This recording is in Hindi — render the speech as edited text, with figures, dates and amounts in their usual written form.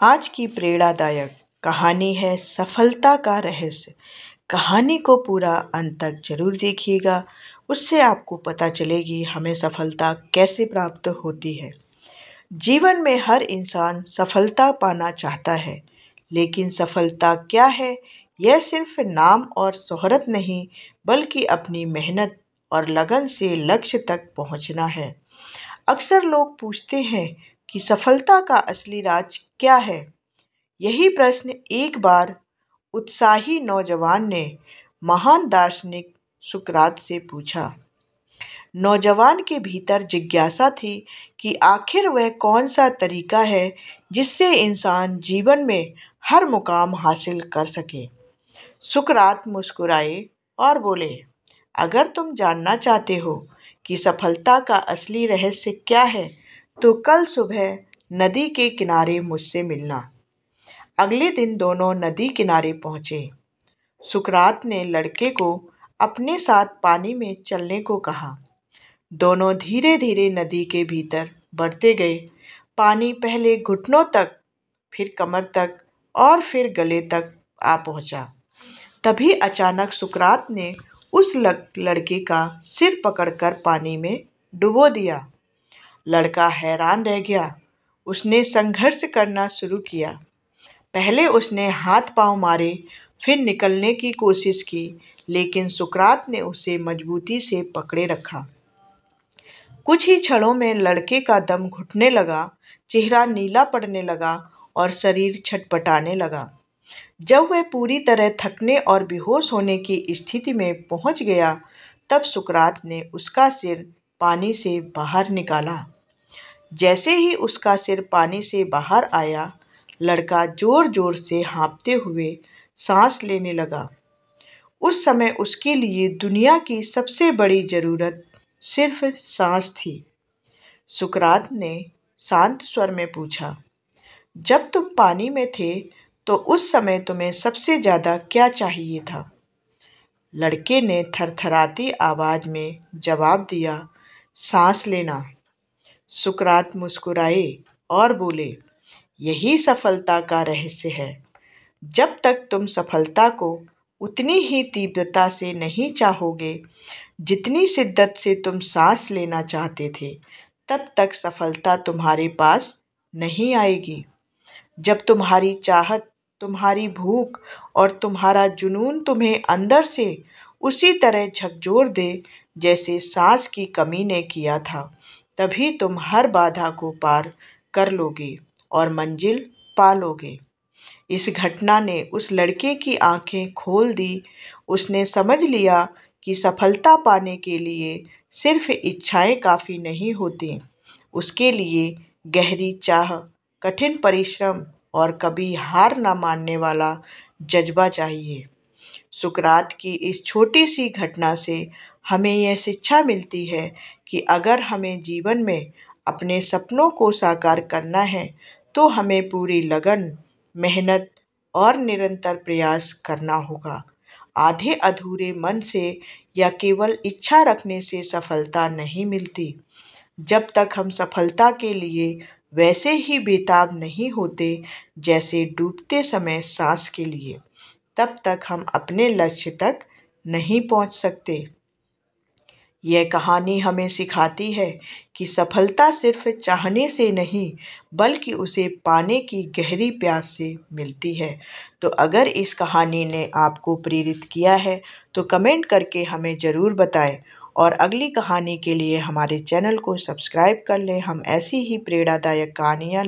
आज की प्रेरणादायक कहानी है सफलता का रहस्य। कहानी को पूरा अंत तक जरूर देखिएगा, उससे आपको पता चलेगी हमें सफलता कैसे प्राप्त होती है। जीवन में हर इंसान सफलता पाना चाहता है, लेकिन सफलता क्या है? यह सिर्फ नाम और शोहरत नहीं, बल्कि अपनी मेहनत और लगन से लक्ष्य तक पहुंचना है। अक्सर लोग पूछते हैं कि सफलता का असली राज क्या है? यही प्रश्न एक बार उत्साही नौजवान ने महान दार्शनिक सुकरात से पूछा। नौजवान के भीतर जिज्ञासा थी कि आखिर वह कौन सा तरीका है जिससे इंसान जीवन में हर मुकाम हासिल कर सके। सुकरात मुस्कुराए और बोले, अगर तुम जानना चाहते हो कि सफलता का असली रहस्य क्या है, तो कल सुबह नदी के किनारे मुझसे मिलना। अगले दिन दोनों नदी किनारे पहुंचे। सुकरात ने लड़के को अपने साथ पानी में चलने को कहा। दोनों धीरे धीरे नदी के भीतर बढ़ते गए। पानी पहले घुटनों तक, फिर कमर तक और फिर गले तक आ पहुंचा। तभी अचानक सुकरात ने उस लड़के का सिर पकड़कर पानी में डुबो दिया। लड़का हैरान रह गया। उसने संघर्ष करना शुरू किया। पहले उसने हाथ पांव मारे, फिर निकलने की कोशिश की, लेकिन सुकरात ने उसे मजबूती से पकड़े रखा। कुछ ही क्षणों में लड़के का दम घुटने लगा, चेहरा नीला पड़ने लगा और शरीर छटपटाने लगा। जब वह पूरी तरह थकने और बेहोश होने की स्थिति में पहुंच गया, तब सुकरात ने उसका सिर पानी से बाहर निकाला। जैसे ही उसका सिर पानी से बाहर आया, लड़का जोर जोर से हाँफते हुए सांस लेने लगा। उस समय उसके लिए दुनिया की सबसे बड़ी जरूरत सिर्फ सांस थी। सुकरात ने शांत स्वर में पूछा, जब तुम पानी में थे तो उस समय तुम्हें सबसे ज्यादा क्या चाहिए था? लड़के ने थरथराती आवाज में जवाब दिया, सांस लेना। सुकरात मुस्कुराए और बोले, यही सफलता का रहस्य है। जब तक तुम सफलता को उतनी ही तीव्रता से नहीं चाहोगे जितनी शिद्दत से तुम सांस लेना चाहते थे, तब तक सफलता तुम्हारे पास नहीं आएगी। जब तुम्हारी चाहत, तुम्हारी भूख और तुम्हारा जुनून तुम्हें अंदर से उसी तरह झकझोर दे जैसे सांस की कमी ने किया था, तभी तुम हर बाधा को पार कर लोगे और मंजिल पा लोगे। इस घटना ने उस लड़के की आंखें खोल दी। उसने समझ लिया कि सफलता पाने के लिए सिर्फ इच्छाएं काफ़ी नहीं होती, उसके लिए गहरी चाह, कठिन परिश्रम और कभी हार ना मानने वाला जज्बा चाहिए। सुकरात की इस छोटी सी घटना से हमें यह शिक्षा मिलती है कि अगर हमें जीवन में अपने सपनों को साकार करना है, तो हमें पूरी लगन, मेहनत और निरंतर प्रयास करना होगा। आधे अधूरे मन से या केवल इच्छा रखने से सफलता नहीं मिलती। जब तक हम सफलता के लिए वैसे ही बेताब नहीं होते जैसे डूबते समय सांस के लिए, तब तक हम अपने लक्ष्य तक नहीं पहुंच सकते। यह कहानी हमें सिखाती है कि सफलता सिर्फ चाहने से नहीं, बल्कि उसे पाने की गहरी प्यास से मिलती है। तो अगर इस कहानी ने आपको प्रेरित किया है, तो कमेंट करके हमें ज़रूर बताएं और अगली कहानी के लिए हमारे चैनल को सब्सक्राइब कर लें। हम ऐसी ही प्रेरणादायक कहानियाँ